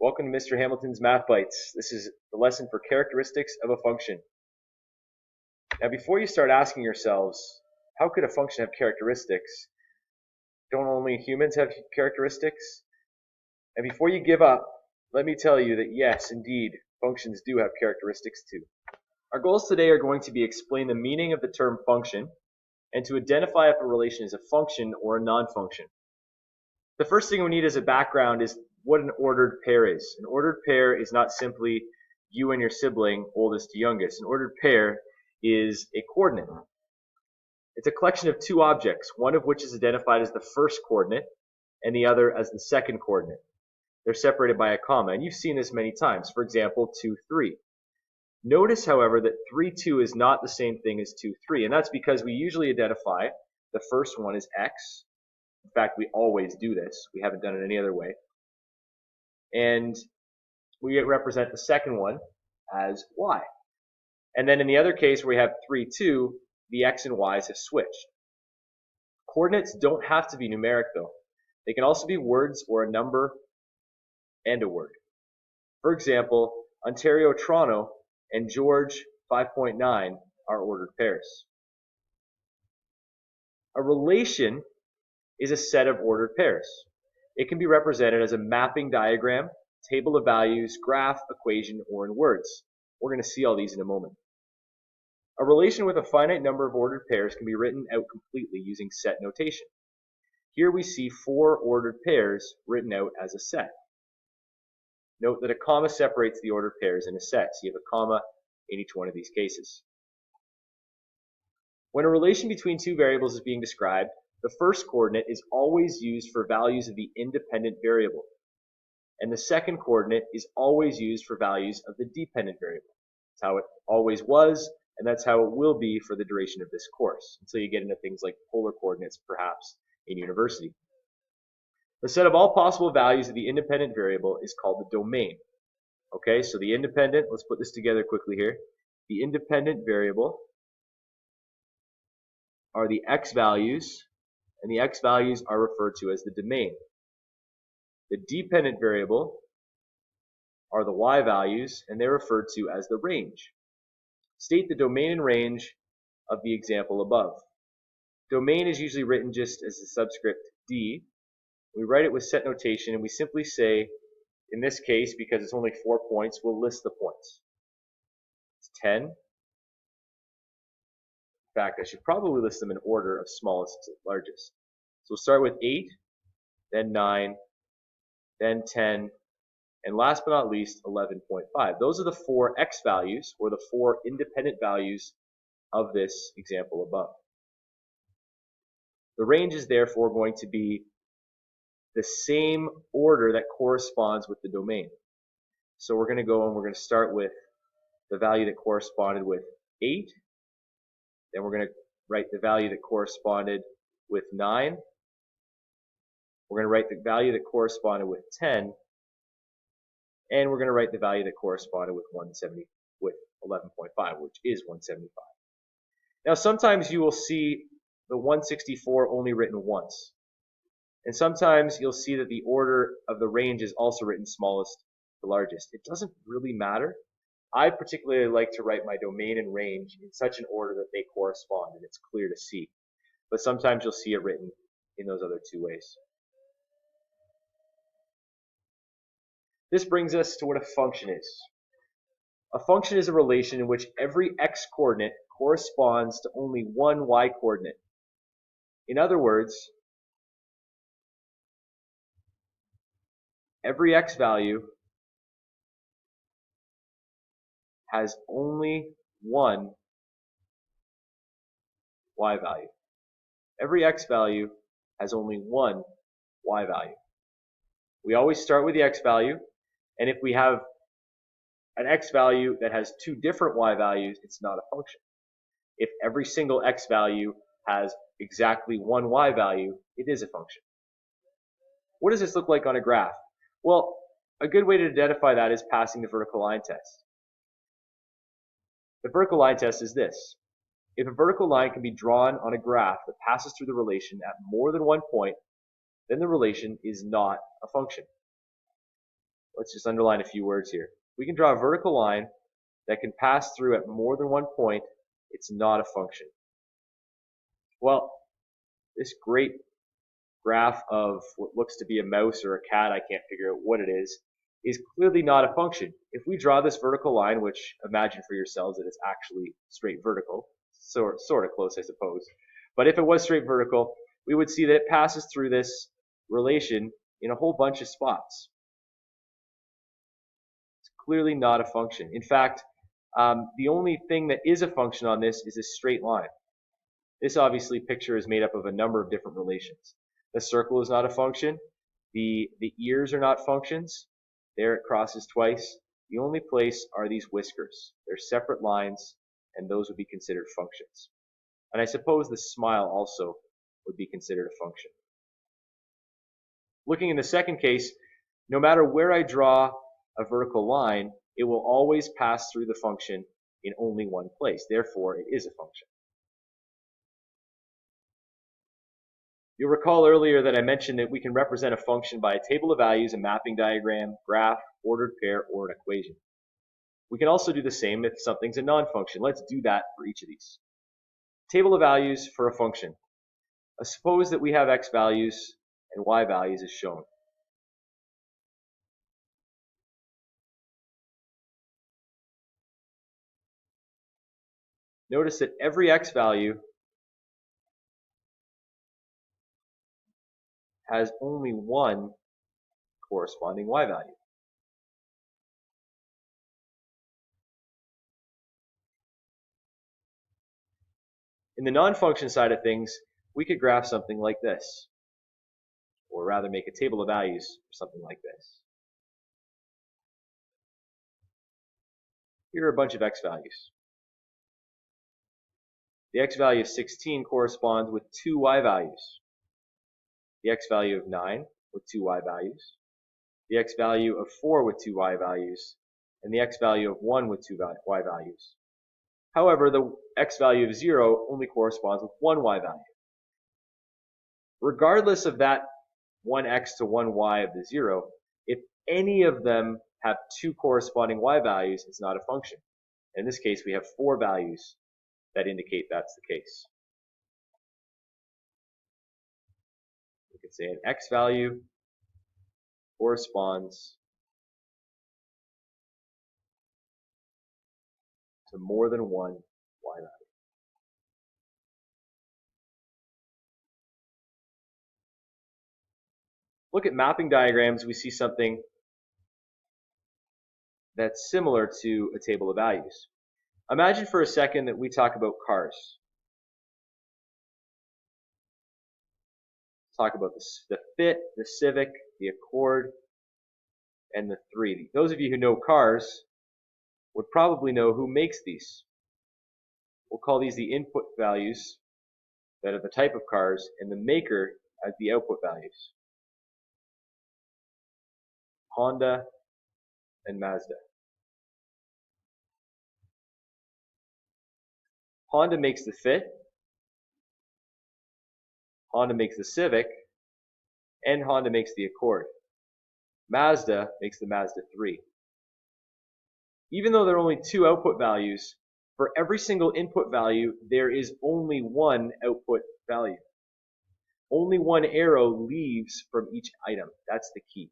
Welcome to Mr. Hamilton's Math Bites. This is the lesson for characteristics of a function. Now, before you start asking yourselves, how could a function have characteristics? Don't only humans have characteristics? And before you give up, let me tell you that yes, indeed, functions do have characteristics too. Our goals today are going to be explain the meaning of the term function and to identify if a relation is a function or a non-function. The first thing we need as a background is what an ordered pair is. An ordered pair is not simply you and your sibling, oldest to youngest. An ordered pair is a coordinate. It's a collection of two objects, one of which is identified as the first coordinate and the other as the second coordinate. They're separated by a comma, and you've seen this many times. For example, 2, 3. Notice, however, that 3, 2 is not the same thing as 2, 3, and that's because we usually identify the first one as x. In fact, we always do this. We haven't done it any other way. And we represent the second one as y. And then in the other case where we have 3, 2, the x and y's have switched. Coordinates don't have to be numeric though. They can also be words or a number and a word. For example, Ontario, Toronto, and George 5.9 are ordered pairs. A relation is a set of ordered pairs. It can be represented as a mapping diagram, table of values, graph, equation, or in words. We're going to see all these in a moment. A relation with a finite number of ordered pairs can be written out completely using set notation. Here we see 4 ordered pairs written out as a set. Note that a comma separates the ordered pairs in a set, so you have a comma in each one of these cases. When a relation between two variables is being described, the first coordinate is always used for values of the independent variable, and the second coordinate is always used for values of the dependent variable. That's how it always was, and that's how it will be for the duration of this course, until you get into things like polar coordinates, perhaps, in university. The set of all possible values of the independent variable is called the domain. Okay, so the independent, let's put this together quickly here. The independent variable are the x values, and the x values are referred to as the domain. The dependent variable are the y values, and they're referred to as the range. State the domain and range of the example above. Domain is usually written just as the subscript d. We write it with set notation, and we simply say, in this case, because it's only 4 points, we'll list the points. It's 10. In fact, I should probably list them in order of smallest to largest. So we'll start with 8, then 9, then 10, and last but not least, 11.5. Those are the 4 x values, or the 4 independent values of this example above. The range is therefore going to be the same order that corresponds with the domain. So we're going to go and we're going to start with the value that corresponded with 8. Then we're going to write the value that corresponded with 9. We're going to write the value that corresponded with 10. And we're going to write the value that corresponded with 11.5, which is 175. Now sometimes you will see the 164 only written once. And sometimes you'll see that the order of the range is also written smallest to largest. It doesn't really matter. I particularly like to write my domain and range in such an order that they correspond and it's clear to see. But sometimes you'll see it written in those other two ways. This brings us to what a function is. A function is a relation in which every x coordinate corresponds to only one y coordinate. In other words, every x value has only one y value. Every x value has only one y value. We always start with the x value, and if we have an x value that has 2 different y values, it's not a function. If every single x value has exactly one y value, it is a function. What does this look like on a graph? Well, a good way to identify that is passing the vertical line test. The vertical line test is this. If a vertical line can be drawn on a graph that passes through the relation at more than one point, then the relation is not a function. let's just underline a few words here. We can draw a vertical line that can pass through at more than one point. It's not a function. Well, this great graph of what looks to be a mouse or a cat, I can't figure out what it is clearly not a function. If we draw this vertical line, which imagine for yourselves that it's actually straight vertical, sort of close, I suppose. But if it was straight vertical, we would see that it passes through this relation in a whole bunch of spots. It's clearly not a function. In fact, the only thing that is a function on this is a straight line. This obviously picture is made up of a number of different relations. The circle is not a function. The ears are not functions. There it crosses twice. The only place are these whiskers. They're separate lines, and those would be considered functions. And I suppose the smile also would be considered a function. Looking in the second case, no matter where I draw a vertical line, it will always pass through the function in only one place. Therefore, it is a function. You'll recall earlier that I mentioned that we can represent a function by a table of values, a mapping diagram, graph, ordered pair, or an equation. We can also do the same if something's a non-function. Let's do that for each of these. Table of values for a function. Suppose that we have x values and y values as shown. Notice that every x value has only one corresponding y value. In the non-function side of things, we could graph something like this, or rather make a table of values for something like this. Here are a bunch of x values. The x value of 16 corresponds with two y values. The x value of 9 with two y values. The x value of 4 with two y values. And the x value of 1 with two y values. However, the x value of 0 only corresponds with one y value. Regardless of that 1x to 1y of the 0, if any of them have two corresponding y values, it's not a function. In this case, we have 4 values that indicate that's the case. We could say an x value corresponds to more than one y value. Look at mapping diagrams, we see something that's similar to a table of values. Imagine for a second that we talk about cars. Talk about the Fit, the Civic, the Accord, and the 3. Those of you who know cars would probably know who makes these. We'll call these the input values that are the type of cars, and the maker as the output values. Honda and Mazda. Honda makes the Fit, Honda makes the Civic, and Honda makes the Accord. Mazda makes the Mazda 3. Even though there are only two output values, for every single input value, there is only one output value. Only one arrow leaves from each item. That's the key.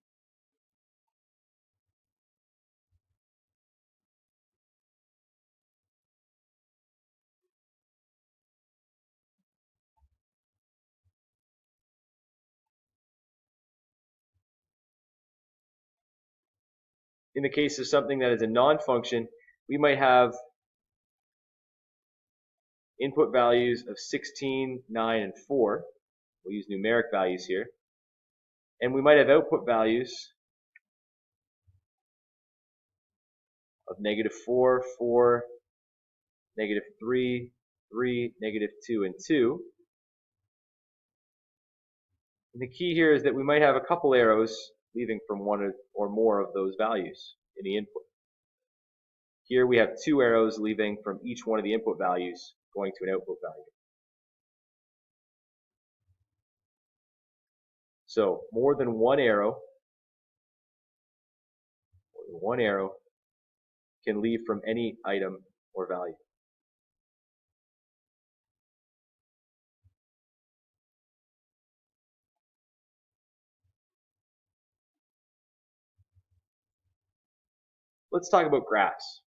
In the case of something that is a non-function, we might have input values of 16, 9, and 4. We'll use numeric values here. And we might have output values of -4, 4, -3, 3, -2, and 2. And the key here is that we might have a couple arrows leaving from one or more of those values in the input. Here we have 2 arrows leaving from each one of the input values going to an output value. So more than one arrow one arrow, can leave from any item or value. Let's talk about graphs.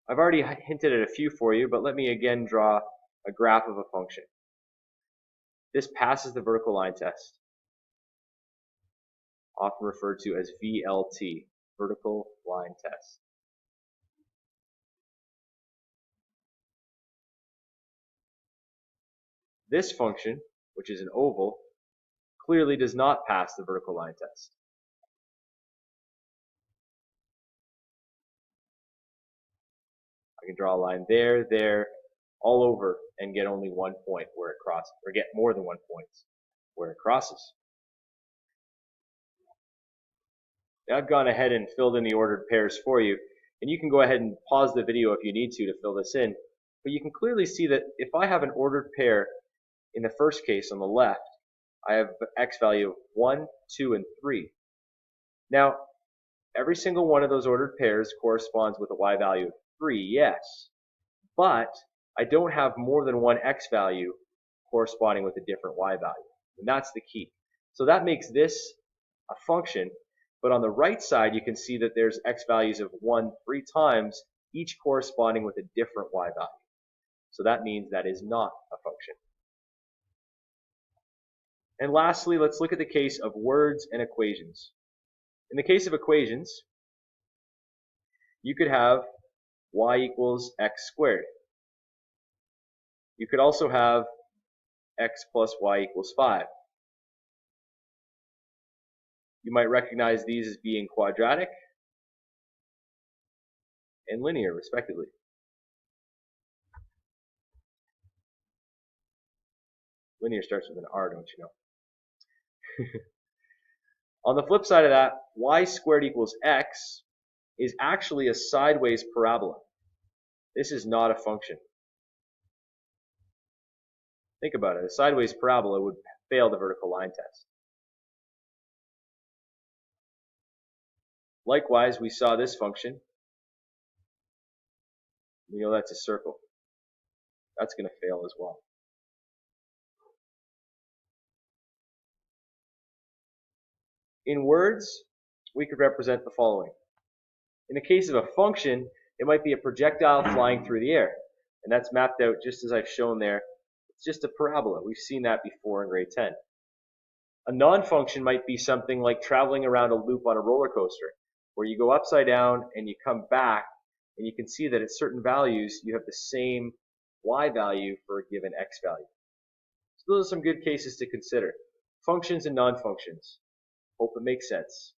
I've already hinted at a few for you, but let me again draw a graph of a function. This passes the vertical line test, often referred to as VLT, vertical line test. This function, which is an oval, clearly does not pass the vertical line test. I can draw a line there, there, all over, and get only 1 point where it crosses, or get more than 1 point where it crosses. Now I've gone ahead and filled in the ordered pairs for you, and you can go ahead and pause the video if you need to fill this in. But you can clearly see that if I have an ordered pair in the first case on the left, I have x value of 1, 2, and 3. Now, every single one of those ordered pairs corresponds with a y value of 3, yes. But I don't have more than one x value corresponding with a different y value. And that's the key. So that makes this a function. But on the right side, you can see that there's x values of 1 3 times, each corresponding with a different y value. So that means that is not a function. And lastly, let's look at the case of words and equations. In the case of equations, you could have y equals x squared. You could also have x plus y equals 5. You might recognize these as being quadratic and linear, respectively. Linear starts with an R, don't you know? On the flip side of that, y squared equals x is actually a sideways parabola. This is not a function. Think about it. A sideways parabola would fail the vertical line test. Likewise, we saw this function. We know that's a circle. That's going to fail as well. In words, we could represent the following. In the case of a function, it might be a projectile flying through the air. And that's mapped out just as I've shown there. It's just a parabola. We've seen that before in grade 10. A non-function might be something like traveling around a loop on a roller coaster, where you go upside down and you come back, and you can see that at certain values, you have the same y value for a given x value. So those are some good cases to consider. Functions and non-functions. Hope it makes sense.